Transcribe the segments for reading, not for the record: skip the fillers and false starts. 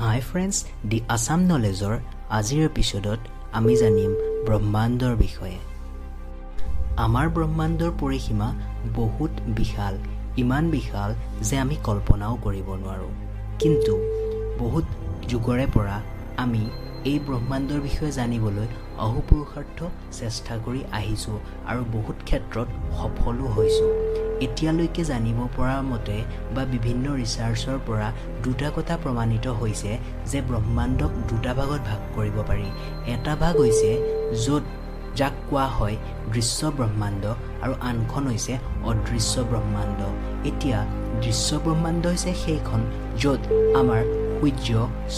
Hi friends, the Assam Knowledgeৰ আজিৰ এপিসোডত আমি জানিম ব্ৰহ্মাণ্ডৰ বিষয়ে। আমাৰ ব্ৰহ্মাণ্ডৰ পৰিসীমা বহুত বিশাল, ইমান বিশাল যে আমি কল্পনাও কৰিব নোৱাৰো। কিন্তু বহুত যুগৰে পৰা আমি এই ব্ৰহ্মাণ্ডৰ বিষয়ে জানিবলৈ অহোপুৰুষাৰ্থ চেষ্টা কৰি আহিছো আৰু বহুত ক্ষেত্ৰত সফলো হৈছো। এতিয়ালৈকে জানিব পৰা মতে বা বিভিন্ন ৰিচাৰ্চৰ পৰা দুটা কথা প্ৰমাণিত হৈছে যে ব্ৰহ্মাণ্ডক দুটা ভাগত ভাগ কৰিব পাৰি। এটা ভাগ হৈছে য'ত যাক কোৱা হয় দৃশ্য ব্ৰহ্মাণ্ড আৰু আনখন হৈছে অদৃশ্য ব্ৰহ্মাণ্ড। এতিয়া দৃশ্য ব্ৰহ্মাণ্ড হৈছে সেইখন য'ত আমাৰ সূৰ্য,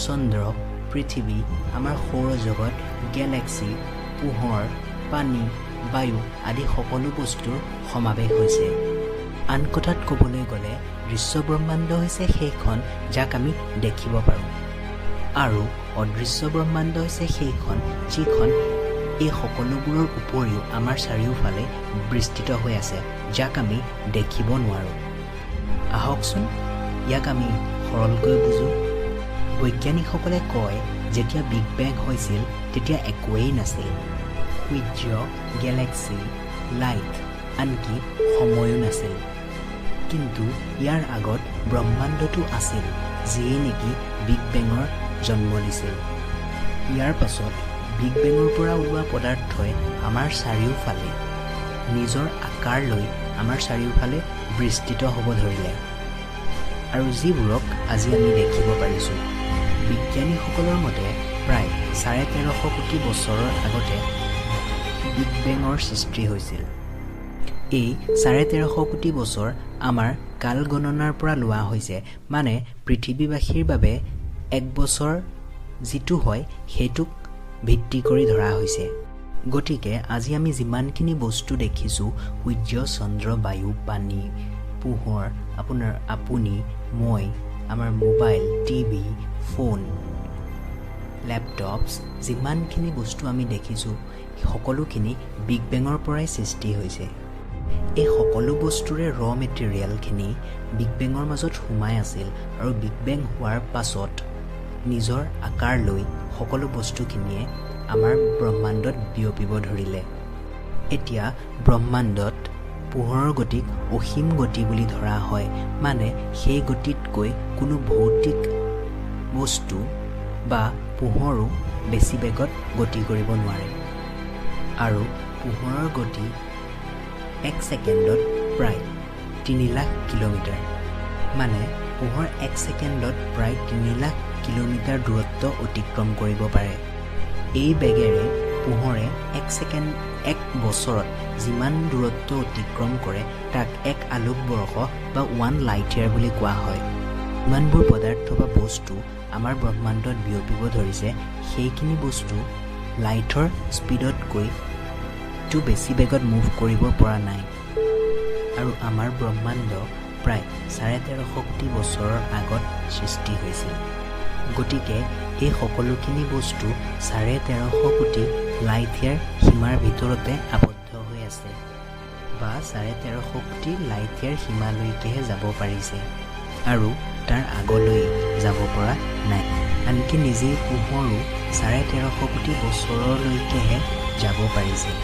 চন্দ্ৰ, পৃথিৱী, আমাৰ সৌৰজগত, গেলেক্সি, পোহৰ, পানী, বায়ু আদি সকলো বস্তুৰ সমাৱেশ হৈছে। আন কথাত ক'বলৈ গ'লে দৃশ্য ব্ৰহ্মাণ্ড হৈছে সেইখন যাক আমি দেখিব পাৰোঁ আৰু অদৃশ্য ব্ৰহ্মাণ্ড হৈছে সেইখন যিখন এই সকলোবোৰৰ উপৰিও আমাৰ চাৰিওফালে বিস্তৃত হৈ আছে, যাক আমি দেখিব নোৱাৰোঁ। আহকচোন ইয়াক আমি সৰলকৈ বুজোঁ। বৈজ্ঞানিকসকলে কয় যেতিয়া বিগ বেং হৈছিল তেতিয়া একোৱেই নাছিল। সূৰ্য, গেলেক্সি, লাইট আনকি সময়ো নাছিল। কিন্তু ইয়াৰ আগত ব্ৰহ্মাণ্ডটো আছিল যিয়ে নেকি বিগ বেঙৰ জন্ম দিছিল। ইয়াৰ পাছত বিগ বেঙৰ পৰা ওলোৱা পদাৰ্থই আমাৰ চাৰিওফালে নিজৰ আকাৰ লৈ আমাৰ চাৰিওফালে বিস্তৃত হ'ব ধৰিলে আৰু যিবোৰক আজি আমি দেখিব পাৰিছোঁ। বিজ্ঞানীসকলৰ মতে প্ৰায় 13.5 কোটি বছৰৰ আগতে বিগ বেঙৰ সৃষ্টি হৈছিল। এই 13.5 কোটি বছৰ আমাৰ কাল গণনাৰ পৰা লোৱা হৈছে, মানে পৃথিৱীবাসীৰ বাবে এক বছৰ যিটো হয় সেইটোক ভিত্তি কৰি ধৰা হৈছে। গতিকে আজি আমি যিমানখিনি বস্তু দেখিছোঁ সূৰ্য, চন্দ্ৰ, বায়ু, পানী, পোহৰ, আপুনি, মই, আমাৰ মোবাইল, টিভি, ফোন, লেপটপছ, যিমানখিনি বস্তু আমি দেখিছোঁ সকলোখিনি বিগ বেঙৰ পৰাই সৃষ্টি হৈছে। এই সকলো বস্তুৰে মেটেৰিয়েলখিনি বিগ বেঙৰ মাজত সোমাই আছিল আৰু বিগ বেং হোৱাৰ পাছত নিজৰ আকাৰ লৈ সকলো বস্তুখিনিয়ে আমাৰ ব্ৰহ্মাণ্ডত বিয়পিব ধৰিলে। এতিয়া ব্ৰহ্মাণ্ডত পোহৰৰ গতিক অসীম গতি বুলি ধৰা হয়, মানে সেই গতিতকৈ কোনো ভৌতিক বস্তু বা পোহৰো বেছি বেগত গতি কৰিব নোৱাৰে। আৰু পোহৰৰ গতি 1 ছেকেণ্ডত প্ৰায় 3 লাখ কিলোমিটাৰ, মানে পোহৰ 1 ছেকেণ্ডত প্ৰায় 3 লাখ কিলোমিটাৰ দূৰত্ব অতিক্ৰম কৰিব পাৰে। এই বেগেৰে পোহৰে 1 বছৰত যিমান দূৰত্ব অতিক্ৰম কৰে তাক 1 আলোকবৰ্ষ বা 1 লাইট ইয়াৰ বুলি কোৱা হয়। ইমানবোৰ পদাৰ্থ বা বস্তু আমাৰ ব্ৰহ্মাণ্ডত বিয়পিব ধৰিছে, সেইখিনি বস্তু লাইটৰ স্পীডতকৈ বেছি বেগত মুভ কৰিব পৰা নাই। আৰু আমাৰ ব্ৰহ্মাণ্ড প্ৰায় 13.5 কোটি বছৰৰ আগত সৃষ্টি হৈছিল। গতিকে এই সকলোখিনি বস্তু 13.5 কোটি লাইট ইয়াৰ সীমাৰ ভিতৰতে আবদ্ধ হৈ আছে, বা 13.5 কোটি লাইট ইয়াৰ সীমালৈকেহে যাব পাৰিছে আৰু তাৰ আগলৈ যাব পৰা নাই। আনকি নিজেই পোহৰো 13.5 কোটি বছৰলৈকেহে যাব পাৰিছে।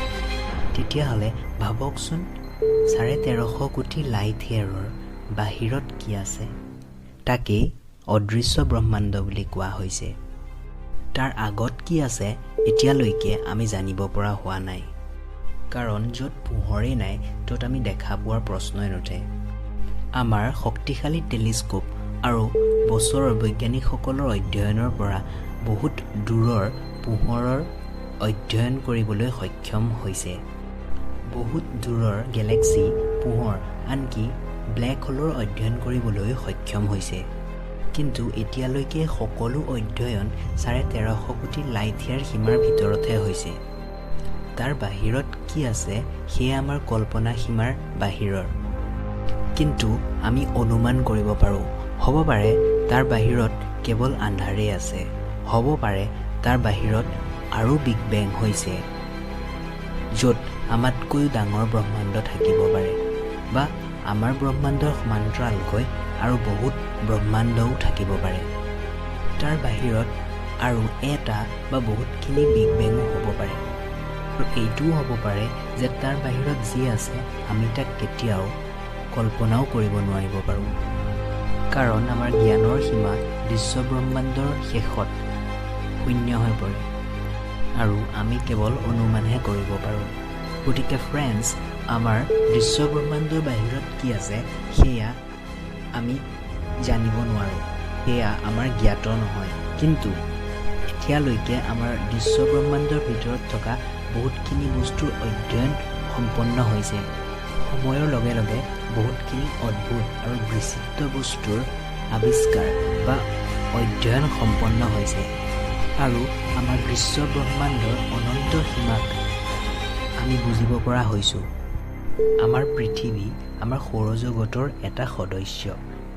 তেতিয়াহ'লে ভাবকচোন 13.5 কোটি লাইট ইয়াৰৰ বাহিৰত কি আছে? তাকেই অদৃশ্য ব্ৰহ্মাণ্ড বুলি কোৱা হৈছে। তাৰ আগত কি আছে এতিয়ালৈকে আমি জানিব পৰা হোৱা নাই, কাৰণ য'ত পোহৰেই নাই ত'ত আমি দেখা পোৱাৰ প্ৰশ্নই নুঠে। আমাৰ শক্তিশালী টেলিস্কোপ আৰু বছৰৰ বৈজ্ঞানিকসকলৰ অধ্যয়নৰ পৰা বহুত দূৰৰ পোহৰৰ অধ্যয়ন কৰিবলৈ সক্ষম হৈছে। বহুত দূৰৰ গেলেক্সি, পোহৰ, আনকি ব্লেক হোলৰ অধ্যয়ন কৰিবলৈ সক্ষম হৈছে। কিন্তু এতিয়ালৈকে সকলো অধ্যয়ন 13.5 কোটি লাইট ইয়াৰ সীমাৰ ভিতৰতহে হৈছে। তাৰ বাহিৰত কি আছে সেয়া আমাৰ কল্পনা সীমাৰ বাহিৰৰ। কিন্তু আমি অনুমান কৰিব পাৰোঁ, হ'ব পাৰে তাৰ বাহিৰত কেৱল আন্ধাৰেই আছে, হ'ব পাৰে তাৰ বাহিৰত আৰু বিগ বেং হৈছে, য'ত আমাতকৈও ডাঙৰ ব্ৰহ্মাণ্ড থাকিব পাৰে, বা আমাৰ ব্ৰহ্মাণ্ডৰ সমান্তৰালকৈ আৰু বহুত ব্ৰহ্মাণ্ডও থাকিব পাৰে। তাৰ বাহিৰত আৰু এটা বা বহুতখিনি বিগ বেঙো হ'ব পাৰে আৰু এইটোও হ'ব পাৰে যে তাৰ বাহিৰত যি আছে আমি তাক কেতিয়াও কল্পনাও কৰিব নোৱাৰিব পাৰোঁ কাৰণ আমাৰ জ্ঞানৰ সীমা বিশ্বব্ৰহ্মাণ্ডৰ শেষত শূন্য হৈ পৰে আৰু আমি কেৱল অনুমানহে কৰিব পাৰোঁ গতিকে ফ্ৰেণ্ডছ আমাৰ বিশ্বব্ৰহ্মাণ্ডৰ বাহিৰত কি আছে সেয়া আমি জানিব নোৱাৰোঁ সেয়া আমাৰ জ্ঞাত নহয় কিন্তু এতিয়ালৈকে আমাৰ বিশ্বব্ৰহ্মাণ্ডৰ ভিতৰত থকা বহুতখিনি বস্তুৰ অধ্যয়ন সম্পন্ন হৈছে সময়ৰ লগে লগে বহুতখিনি অদ্ভুত আৰু বিচিত্ৰ বস্তুৰ আৱিষ্কাৰ বা অধ্যয়ন সম্পন্ন হৈছে আৰু আমাৰ বিশ্বব্ৰহ্মাণ্ডৰ অনন্ত সীমাক আমি বুজিব পৰা হৈছোঁ আমাৰ পৃথিৱী আমাৰ সৌৰজগতৰ এটা সদস্য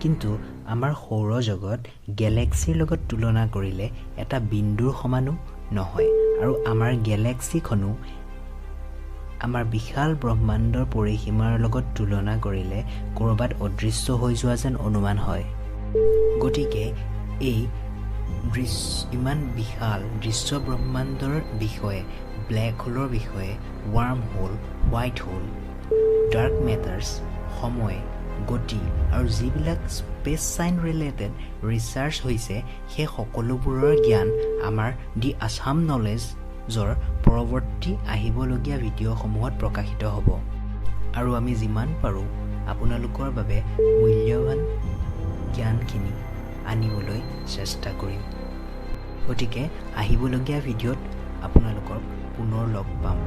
কিন্তু আমাৰ সৌৰজগত গেলেক্সিৰ লগত তুলনা কৰিলে এটা বিন্দুৰ সমানো নহয় আৰু আমাৰ গেলেক্সিখনো আমাৰ বিশাল ব্ৰহ্মাণ্ডৰ পৰিসীমাৰ লগত তুলনা কৰিলে ক'ৰবাত অদৃশ্য হৈ যোৱা যেন অনুমান হয় গতিকে এই ইমান বিশাল বিশ্বব্ৰহ্মাণ্ডৰ বিষয়ে ব্লেক হোলৰ বিষয়ে warm hole white hole dark matters সময় গতি আৰু যিবিলাক স্পেচ চাইন্স ৰিলেটেড ৰিচাৰ্চ হৈছে সেই সকলোবোৰৰ জ্ঞান আমাৰ দি আছাম নলেজৰ পৰৱৰ্তী আহিবলগীয়া ভিডিঅ'সমূহত প্ৰকাশিত হ'ব আৰু আমি যিমান পাৰোঁ আপোনালোকৰ বাবে মূল্যৱান জ্ঞানখিনি আনিবলৈ চেষ্টা কৰিম গতিকে আহিবলগীয়া ভিডিঅ'ত আপোনালোকক পুনৰ লগ পাম